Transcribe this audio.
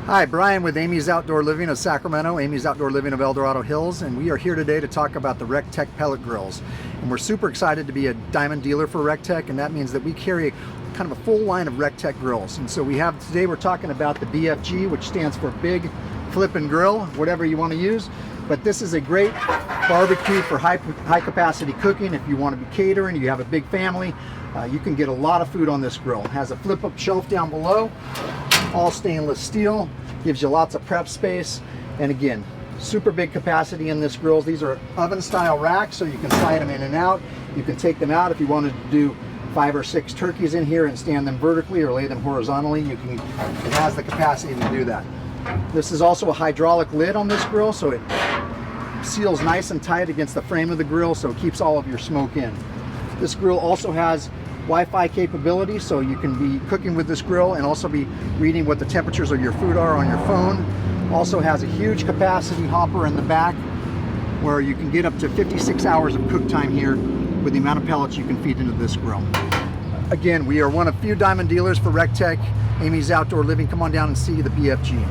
Hi, Brian with Emigh's Outdoor Living of Sacramento, Emigh's Outdoor Living of El Dorado Hills, and we are here today to talk about the Recteq pellet grills. And we're super excited to be a diamond dealer for Recteq, and that means that we carry kind of a full line of Recteq grills. And so today we're talking about the BFG, which stands for Big Flip and Grill, whatever you want to use. But this is a great barbecue for high capacity cooking. If you want to be catering, you have a big family, you can get a lot of food on this grill. It has a flip up shelf down below, all stainless steel, gives you lots of prep space, and again, super big capacity in this grill. These are oven style racks, so you can slide them in and out. You can take them out if you wanted to do 5 or 6 turkeys in here and stand them vertically or lay them horizontally. It has the capacity to do that. This is also a hydraulic lid on this grill, so it seals nice and tight against the frame of the grill, so it keeps all of your smoke in. This grill also has Wi-Fi capability, so you can be cooking with this grill and also be reading what the temperatures of your food are on your phone. Also has a huge capacity hopper in the back where you can get up to 56 hours of cook time here with the amount of pellets you can feed into this grill. Again, we are one of few diamond dealers for Recteq, Emigh's Outdoor Living. Come on down and see the BFG.